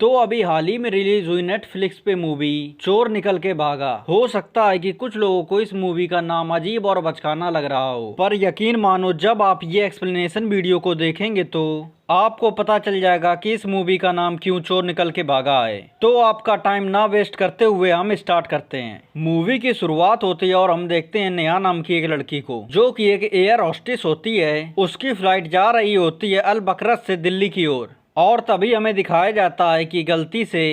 तो अभी हाल ही में रिलीज हुई नेटफ्लिक्स पे मूवी चोर निकल के भागा। हो सकता है कि कुछ लोगों को इस मूवी का नाम अजीब और बचकाना लग रहा हो, पर यकीन मानो जब आप ये एक्सप्लेनेशन वीडियो को देखेंगे तो आपको पता चल जाएगा कि इस मूवी का नाम क्यों चोर निकल के भागा है। तो आपका टाइम ना वेस्ट करते हुए हम स्टार्ट करते हैं। मूवी की शुरुआत होती है और हम देखते हैं नेहा नाम की एक लड़की को, जो कि एक एयर होस्टेस होती है। उसकी फ्लाइट जा रही होती है अल बकरत से दिल्ली की ओर, और तभी हमें दिखाया जाता है कि गलती से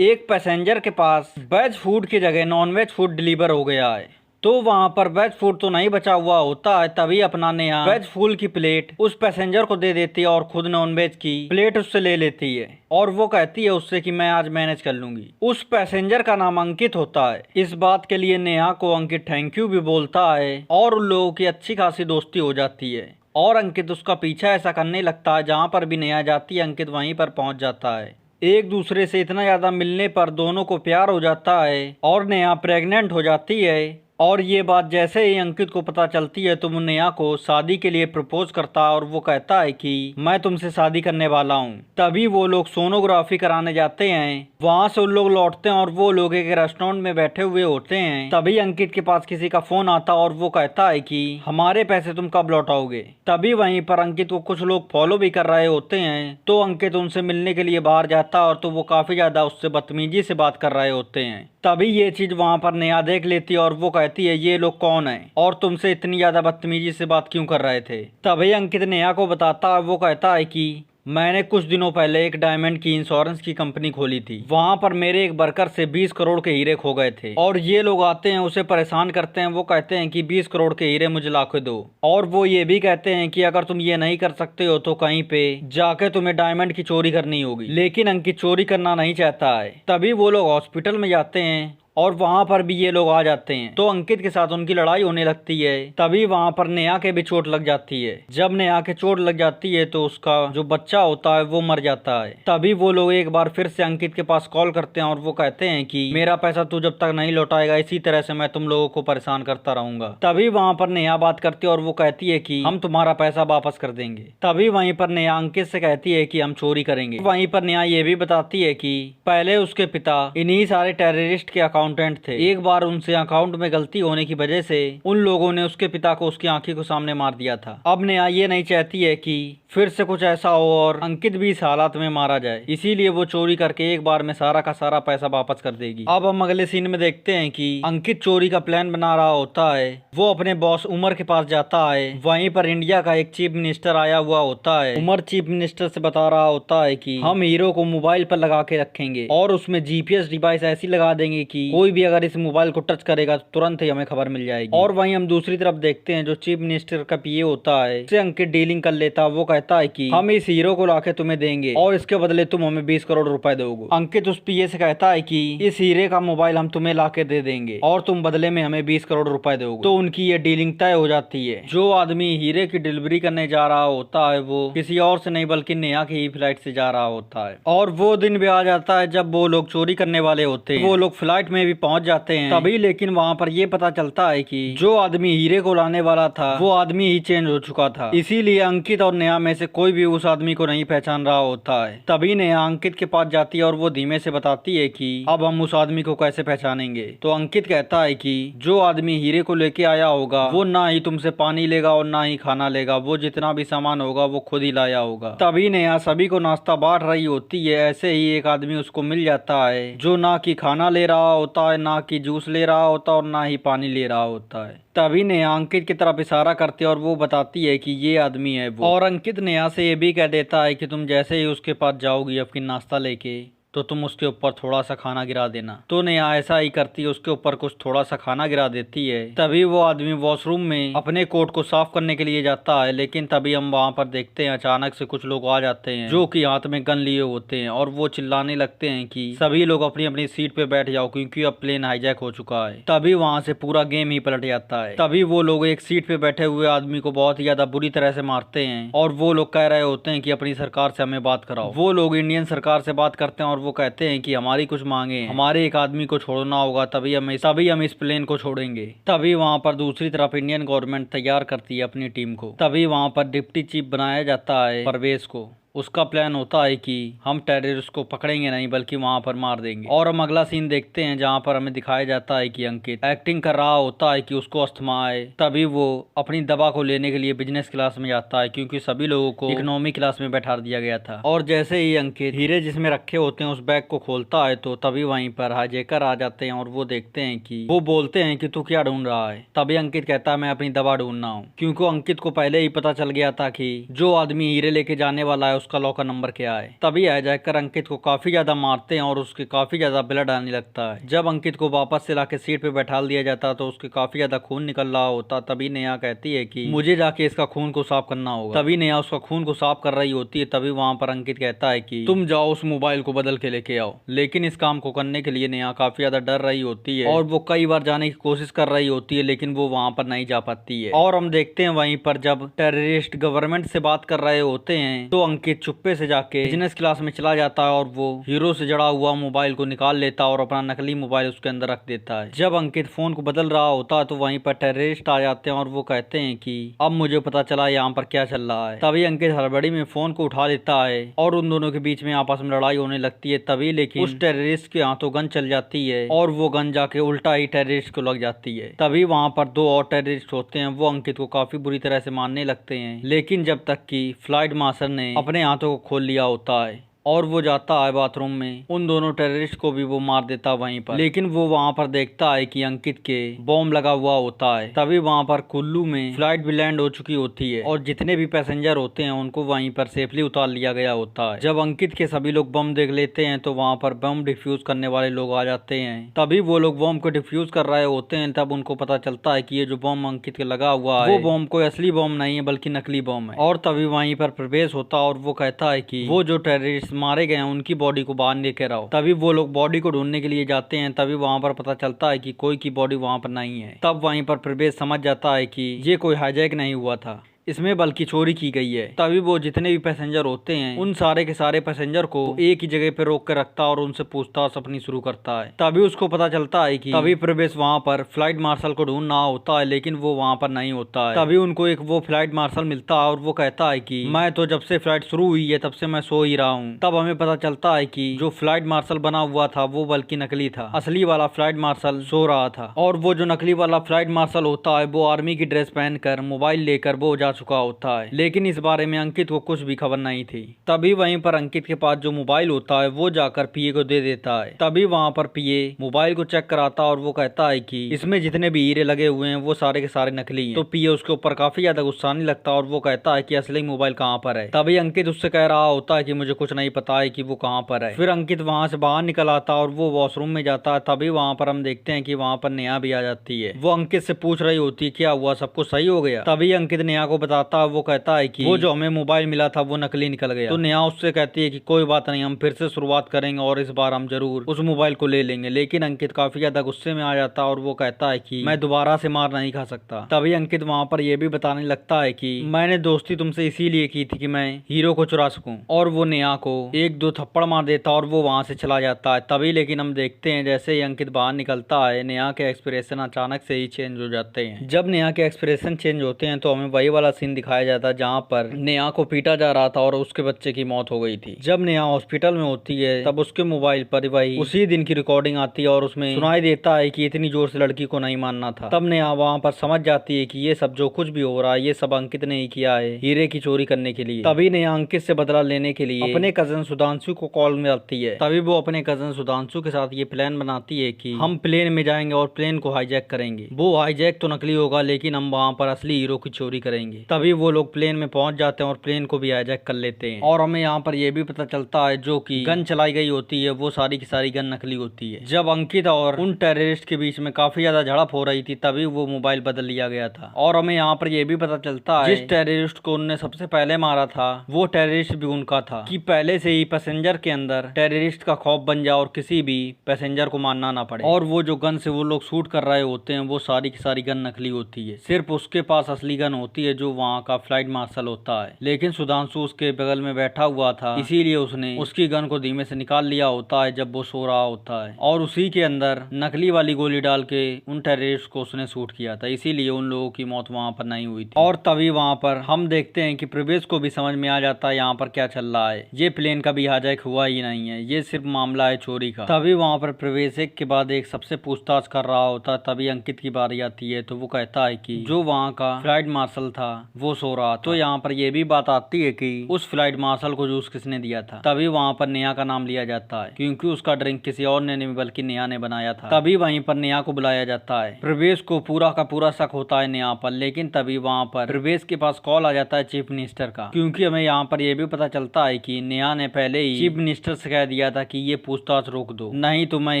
एक पैसेंजर के पास वेज फूड की जगह नॉन वेज फूड डिलीवर हो गया है। तो वहां पर वेज फूड तो नहीं बचा हुआ होता है। तभी अपना नेहा वेज फूड की प्लेट उस पैसेंजर को दे देती है और खुद नॉन वेज की प्लेट उससे ले लेती है, और वो कहती है उससे कि मैं आज मैनेज कर लूंगी। उस पैसेंजर का नाम अंकित होता है। इस बात के लिए नेहा को अंकित थैंक यू भी बोलता है और उन लोगों की अच्छी खासी दोस्ती हो जाती है। और अंकित उसका पीछा ऐसा करने लगता है, जहाँ पर भी नेहा जाती है अंकित वहीं पर पहुंच जाता है। एक दूसरे से इतना ज्यादा मिलने पर दोनों को प्यार हो जाता है और नेहा प्रेग्नेंट हो जाती है। और ये बात जैसे ही अंकित को पता चलती है तो वो नेहा को शादी के लिए प्रपोज करता है और वो कहता है कि मैं तुमसे शादी करने वाला हूँ। तभी वो लोग सोनोग्राफी कराने जाते हैं। वहाँ से उन लोग लौटते हैं और वो लोग एक रेस्टोरेंट में बैठे हुए होते हैं। तभी अंकित के पास किसी का फोन आता और वो कहता है कि हमारे पैसे तुम कब लौटाओगे। तभी वहीं पर अंकित को कुछ लोग फॉलो भी कर रहे होते हैं। तो अंकित उनसे मिलने के लिए बाहर जाता है और तो वो काफी ज्यादा उससे बदतमीजी से बात कर रहे होते हैं। तभी ये चीज वहाँ पर नेहा देख लेती है और वो कहती है ये लोग कौन है और तुमसे इतनी ज्यादा बदतमीजी से बात क्यों कर रहे थे। तभी अंकित नेहा को बताता है, वो कहता है कि मैंने कुछ दिनों पहले एक डायमंड की इंश्योरेंस की कंपनी खोली थी। वहाँ पर मेरे एक वर्कर से 20 करोड़ के हीरे खो गए थे और ये लोग आते हैं उसे परेशान करते हैं। वो कहते हैं कि 20 करोड़ के हीरे मुझे लाके दो, और वो ये भी कहते हैं कि अगर तुम ये नहीं कर सकते हो तो कहीं पे जाके तुम्हें डायमंड की चोरी करनी होगी। लेकिन अंकित चोरी करना नहीं चाहता है। तभी वो लोग हॉस्पिटल में जाते हैं और वहाँ पर भी ये लोग आ जाते हैं। तो अंकित के साथ उनकी लड़ाई होने लगती है। तभी वहाँ पर नेहा के भी चोट लग जाती है। जब नेहा के चोट लग जाती है तो उसका जो बच्चा होता है वो मर जाता है। तभी वो लोग एक बार फिर से अंकित के पास कॉल करते हैं और वो कहते हैं कि मेरा पैसा तू जब तक नहीं लौटाएगा इसी तरह से मैं तुम लोगों को परेशान करता रहूंगा। तभी वहाँ पर नेहा बात करती है और वो कहती है कि हम तुम्हारा पैसा वापस कर देंगे। तभी वहीं पर नेहा अंकित से कहती है कि हम चोरी करेंगे। वहीं पर नेहा ये भी बताती है कि पहले उसके पिता इन्हीं सारे टेररिस्ट के अकाउंटेंट थे। एक बार उनसे अकाउंट में गलती होने की वजह से उन लोगों ने उसके पिता को उसकी आंखों के सामने मार दिया था। अब नेहा ये नहीं चाहती है कि फिर से कुछ ऐसा हो और अंकित भी इस हालात में मारा जाए, इसीलिए वो चोरी करके एक बार में सारा का सारा पैसा वापस कर देगी। अब हम अगले सीन में देखते हैं कि अंकित चोरी का प्लान बना रहा होता है। वो अपने बॉस उमर के पास जाता है। वहीं पर इंडिया का एक चीफ मिनिस्टर आया हुआ होता है। उमर चीफ मिनिस्टर से बता रहा होता है कि हम हीरो को मोबाइल पर लगा के रखेंगे और उसमें जीपीएस डिवाइस ऐसी लगा देंगे कि कोई भी अगर इस मोबाइल को टच करेगा तो तुरंत ही हमें खबर मिल जाएगी। और वहीं हम दूसरी तरफ देखते हैं जो चीफ मिनिस्टर का पीए होता है, उससे अंकित डीलिंग कर लेता है। वो कहता है कि हम इस हीरो को लाके तुम्हें देंगे और इसके बदले तुम हमें 20 करोड़ रुपए दोगे। अंकित उस पीए से कहता है कि इस हीरे का मोबाइल हम तुम्हें लाके दे देंगे और तुम बदले में हमें 20 करोड़ रुपए दोगे। तो उनकी ये डीलिंग तय हो जाती है। जो आदमी हीरे की डिलीवरी करने जा रहा होता है वो किसी और से नहीं बल्कि नेहा की ही फ्लाइट से जा रहा होता है। और वो दिन भी आ जाता है जब वो लोग चोरी करने वाले होते हैं। वो लोग फ्लाइट में भी पहुंच जाते हैं। तभी लेकिन वहाँ पर ये पता चलता है कि जो आदमी हीरे को लाने वाला था वो आदमी ही चेंज हो चुका था। इसीलिए अंकित और नेहा में से कोई भी उस आदमी को नहीं पहचान रहा होता है। तभी नेहा अंकित के पास जाती है और वो धीमे से बताती है कि अब हम उस आदमी को कैसे पहचानेंगे। तो अंकित कहता है कि जो आदमी हीरे को लेके आया होगा वो ना ही तुमसे पानी लेगा और ना ही खाना लेगा, वो जितना भी सामान होगा वो खुद ही लाया होगा। तभी नेहा सभी को नाश्ता बांट रही होती है। ऐसे ही एक आदमी उसको मिल जाता है जो ना कि खाना ले रहा होता है, ना कि जूस ले रहा होता और ना ही पानी ले रहा होता है। तभी नेहा अंकित की तरफ इशारा करती है और वो बताती है कि ये आदमी है वो। और अंकित नेहा से ये भी कह देता है कि तुम जैसे ही उसके पास जाओगी अपनी नाश्ता लेके तो तुम उसके ऊपर थोड़ा सा खाना गिरा देना। तो नेहा ऐसा ही करती है, उसके ऊपर कुछ थोड़ा सा खाना गिरा देती है। तभी वो आदमी वॉशरूम में अपने कोट को साफ करने के लिए जाता है। लेकिन तभी हम वहाँ पर देखते हैं अचानक से कुछ लोग आ जाते हैं जो कि हाथ में गन लिए होते हैं और वो चिल्लाने लगते हैं कि सभी लोग अपनी अपनी सीट पे बैठ जाओ क्योंकि अब प्लेन हाईजैक हो चुका है। तभी वहाँ से पूरा गेम ही पलट जाता है। तभी वो लोग एक सीट पे बैठे हुए आदमी को बहुत ही ज्यादा बुरी तरह से मारते हैं और वो लोग कह रहे होते हैं कि अपनी सरकार से हमें बात कराओ। वो लोग इंडियन सरकार से बात करते हैं और वो कहते हैं कि हमारी कुछ मांगे, हमारे एक आदमी को छोड़ना होगा तभी हम इस प्लेन को छोड़ेंगे। तभी वहाँ पर दूसरी तरफ इंडियन गवर्नमेंट तैयार करती है अपनी टीम को। तभी वहाँ पर डिप्टी चीफ बनाया जाता है परवेज को। उसका प्लान होता है कि हम टेररिस्ट को पकड़ेंगे नहीं बल्कि वहां पर मार देंगे। और हम अगला सीन देखते हैं जहां पर हमें दिखाया जाता है कि अंकित एक्टिंग कर रहा होता है कि उसको अस्थमा है। तभी वो अपनी दवा को लेने के लिए बिजनेस क्लास में जाता है क्योंकि सभी लोगों को इकोनॉमी क्लास में बैठा दिया गया था। और जैसे ही अंकित हीरे जिसमें रखे होते हैं उस बैग को खोलता है तो तभी वहीं पर हाईजैकर आ जाते हैं और वो देखते हैं कि वो बोलते हैं कि तू क्या ढूंढ रहा है। तभी अंकित कहता है मैं अपनी दवा ढूंढ रहा हूँ, क्योंकि अंकित को पहले ही पता चल गया था कि जो आदमी हीरे लेके जाने वाला है उसका लॉकर नंबर क्या है। तभी हाईजैकर अंकित को काफी ज्यादा मारते हैं और उसके काफी ज्यादा ब्लड आने लगता है। जब अंकित को वापस से लाके सीट पे बैठा दिया जाता तो उसके काफी ज्यादा खून निकल रहा होता। तभी नेहा कहती है कि मुझे जाके इसका खून को साफ करना होगा। तभी नेहा उसका खून को साफ कर रही होती है। तभी वहां पर अंकित कहता है कि तुम जाओ उस मोबाइल को बदल के लेके आओ। लेकिन इस काम को करने के लिए नेहा काफी ज्यादा डर रही होती है और वो कई बार जाने की कोशिश कर रही होती है लेकिन वो वहां पर नहीं जा पाती है। और हम देखते हैं वहीं पर जब टेररिस्ट गवर्नमेंट से बात कर रहे होते हैं तो अंकित चुप्पे से जाके बिजनेस क्लास में चला जाता है और वो हीरो से जड़ा हुआ मोबाइल को निकाल लेता है और अपना नकली मोबाइल उसके अंदर रख देता है। जब अंकित फोन को बदल रहा होता है तो वहीं पर टेररिस्ट आ जाते हैं और वो कहते हैं कि अब मुझे पता चला यहाँ पर क्या चल रहा है। तभी अंकित हड़बड़ी में फोन को उठा लेता है और उन दोनों के बीच में आपस में लड़ाई होने लगती है। तभी लेकिन उस टेररिस्ट के हाथों गन चल जाती है और वो गन जाके उल्टा ही टेररिस्ट को लग जाती है। तभी वहां पर दो और टेररिस्ट होते हैं, वो अंकित को काफी बुरी तरह से मारने लगते हैं। लेकिन जब तक कि फ्लाइट मार्शल ने अपने हाथों को खोल लिया होता है और वो जाता है बाथरूम में, उन दोनों टेररिस्ट को भी वो मार देता है वहीं पर। लेकिन वो वहां पर देखता है कि अंकित के बॉम्ब लगा हुआ होता है। तभी वहां पर कुल्लू में फ्लाइट भी लैंड हो चुकी होती है और जितने भी पैसेंजर होते हैं उनको वहीं पर सेफली उतार लिया गया होता है। जब अंकित के सभी लोग बम देख लेते हैं तो वहां पर बम डिफ्यूज करने वाले लोग आ जाते हैं। तभी वो लोग बम को डिफ्यूज कर रहे होते हैं। तब उनको पता चलता है कि ये जो बम अंकित के लगा हुआ है वो बम कोई असली बम नहीं है बल्कि नकली बम है। और तभी वहीं पर प्रवेश होता है और वो कहता है कि वो जो टेररिस्ट मारे गए हैं उनकी बॉडी को बाहर लेकर आओ। तभी वो लोग बॉडी को ढूंढने के लिए जाते हैं। तभी वहां पर पता चलता है कि कोई की बॉडी वहां पर नहीं है। तब वहीं पर प्रवेश समझ जाता है कि ये कोई हाईजैक नहीं हुआ था, इसमें बल्कि चोरी की गई है। तभी वो जितने भी पैसेंजर होते हैं उन सारे के सारे पैसेंजर को एक ही जगह पे रोक कर रखता है और उनसे पूछताछ अपनी शुरू करता है। तभी उसको पता चलता है कि तभी प्रवेश वहां पर फ्लाइट मार्शल को ढूंढ रहा होता है लेकिन वो वहां पर नहीं होता है। तभी उनको एक वो फ्लाइट मार्शल मिलता है और वो कहता है कि मैं तो जब से फ्लाइट शुरू हुई है तब से मैं सो ही रहा हूँ। तब हमें पता चलता है कि जो फ्लाइट मार्शल बना हुआ था वो बल्कि नकली था, असली वाला फ्लाइट मार्शल सो रहा था। और वो जो नकली वाला फ्लाइट मार्शल होता है वो आर्मी की ड्रेस पहनकर मोबाइल लेकर वो जा चुका होता है। लेकिन इस बारे में अंकित को कुछ भी खबर नहीं थी। तभी वहीं पर अंकित के पास जो मोबाइल होता है वो जाकर पीए को दे देता है। तभी वहां पर पीए मोबाइल को चेक कराता और वो कहता है कि इसमें जितने भी हीरे लगे हुए हैं वो सारे के सारे नकली हैं। तो पीए उसके ऊपर काफी ज्यादा गुस्सा आने लगता है और वो कहता है कि असली मोबाइल कहाँ पर है। तभी अंकित उससे कह रहा होता है कि मुझे कुछ नहीं पता है कि वो कहाँ पर है। फिर अंकित वहां से बाहर निकल आता और वो वॉशरूम में जाता है। तभी वहां पर हम देखते हैं कि वहां पर नेहा भी आ जाती है। वो अंकित से पूछ रही होती है क्या हुआ, सब कुछ सही हो गया। तभी अंकित नेहा को बताता है, वो कहता है कि वो जो हमें मोबाइल मिला था वो नकली निकल गया। तो नेहा उससे कहती है कि कोई बात नहीं, हम फिर से शुरुआत करेंगे और इस बार हम जरूर उस मोबाइल को ले लेंगे। लेकिन अंकित काफी ज्यादा गुस्से में आ जाता है और वो कहता है कि मैं दोबारा से मार नहीं खा सकता। तभी अंकित वहां पर यह भी बताने लगता है कि मैंने दोस्ती तुमसे इसीलिए की थी कि मैं हीरो को चुरा सकूं। और वो नेहा को एक दो थप्पड़ मार देता और वो वहां से चला जाता है। तभी लेकिन हम देखते हैं जैसे ही अंकित बाहर निकलता है नेहा के एक्सप्रेशन अचानक से ही चेंज हो जाते हैं। जब नेहा के एक्सप्रेशन चेंज होते हैं तो हमें वही वाला सीन दिखाया जाता है जहाँ पर नेहा को पीटा जा रहा था और उसके बच्चे की मौत हो गई थी। जब नेहा हॉस्पिटल में होती है तब उसके मोबाइल पर वही उसी दिन की रिकॉर्डिंग आती है और उसमें सुनाई देता है कि इतनी जोर से लड़की को नहीं मारना था। तब नेहा वहाँ पर समझ जाती है कि ये सब जो कुछ भी हो रहा है ये सब अंकित ने ही किया है हीरे की चोरी करने के लिए। तभी नेहा अंकित से बदला लेने के लिए अपने कजन सुधांशु को कॉल में आती है। तभी वो अपने कजन सुधांशु के साथ ये प्लान बनाती है कि हम प्लेन में जाएंगे और प्लेन को हाईजैक करेंगे। वो हाईजैक तो नकली होगा लेकिन हम वहाँ पर असली हीरो की चोरी करेंगे। तभी वो लोग प्लेन में पहुंच जाते हैं और प्लेन को भी हाईजैक कर लेते हैं। और हमें यहाँ पर यह भी पता चलता है जो कि गन चलाई गई होती है वो सारी की सारी गन नकली होती है। जब अंकित और उन टेररिस्ट के बीच में काफी ज्यादा झड़प हो रही थी तभी वो मोबाइल बदल लिया गया था। और हमें यहाँ पर यह भी पता चलता है जिस टेररिस्ट को उनने सबसे पहले मारा था वो टेररिस्ट भी उनका था, कि पहले से ही पैसेंजर के अंदर टेररिस्ट का खौफ बन जाए और किसी भी पैसेंजर को मारना ना पड़े। और वो जो गन से वो लोग शूट कर रहे होते हैं वो सारी की सारी गन नकली होती है। सिर्फ उसके पास असली गन होती है जो वहाँ का फ्लाइट मार्शल होता है, लेकिन सुधांशु उसके बगल में बैठा हुआ था, इसीलिए उसने उसकी गन को धीमे से निकाल लिया होता है जब वो सो रहा होता है, और उसी के अंदर नकली वाली गोली डाल के उन टेररिस्ट को उसने शूट किया था, इसीलिए उन लोगों की मौत वहाँ पर नहीं हुई थी। और तभी वहाँ पर हम देखते हैं कि प्रवेश को भी समझ में आ जाता है यहाँ पर क्या चल रहा है, ये प्लेन कभी हाईजैक हुआ ही नहीं है, ये सिर्फ मामला है चोरी का। तभी वहाँ पर प्रवेश एक के बाद एक सबसे पूछताछ कर रहा होता है। तभी अंकित की बारी आती है तो वो कहता है कि जो वहाँ का फ्लाइट मार्शल था वो सो रहा था। तो यहाँ पर ये भी बात आती है कि उस फ्लाइट मार्शल को जूस किसने दिया था। तभी वहाँ पर नेहा का नाम लिया जाता है, क्योंकि उसका ड्रिंक किसी और ने नहीं बल्कि नेहा ने बनाया था। तभी वहीं पर नेहा को बुलाया जाता है। प्रवेश को पूरा का पूरा शक होता है नेहा पर, लेकिन तभी वहाँ पर प्रवेश के पास कॉल आ जाता है चीफ मिनिस्टर का, क्योंकि हमें यहाँ पर यह भी पता चलता है कि नेहा ने पहले ही चीफ मिनिस्टर से कह दिया था कि ये पूछताछ रोक दो, नहीं तो मैं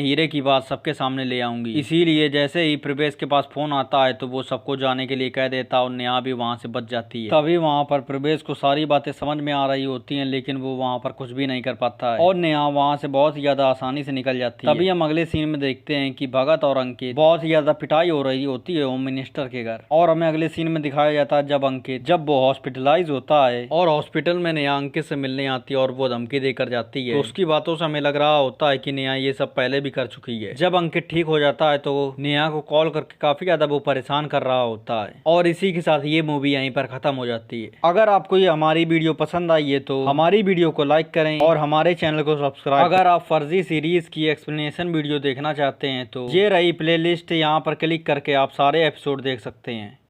हीरे की बात सबके सामने ले आऊंगी। इसीलिए जैसे ही प्रवेश के पास फोन आता है तो वो सबको जाने के लिए कह देता है और नेहा भी वहाँ से बच जाती है। तभी वहाँ पर प्रवेश को सारी बातें समझ में आ रही होती हैं, लेकिन वो वहाँ पर कुछ भी नहीं कर पाता है और नेहा वहाँ से बहुत ही ज्यादा आसानी से निकल जाती है। तभी हम अगले सीन में देखते हैं कि भगत और अंकित बहुत ही ज्यादा पिटाई हो रही होती है होम मिनिस्टर के घर, और हमें अगले सीन में दिखाया जाता है जब वो हॉस्पिटलाइज होता है और हॉस्पिटल में नेहा अंकित से मिलने आती है और वो धमकी देकर जाती है। तो उसकी बातों से हमें लग रहा होता है कि नेहा ये सब पहले भी कर चुकी है। जब अंकित ठीक हो जाता है तो नेहा को कॉल करके काफी ज्यादा वो परेशान कर रहा होता है, और इसी के साथ ये मूवी यहीं पर खत्म हो जाती है। अगर आपको ये हमारी वीडियो पसंद आई है तो हमारी वीडियो को लाइक करें और हमारे चैनल को सब्सक्राइब। अगर आप फर्जी सीरीज की एक्सप्लेनेशन वीडियो देखना चाहते हैं तो ये रही प्लेलिस्ट, यहाँ पर क्लिक करके आप सारे एपिसोड देख सकते हैं।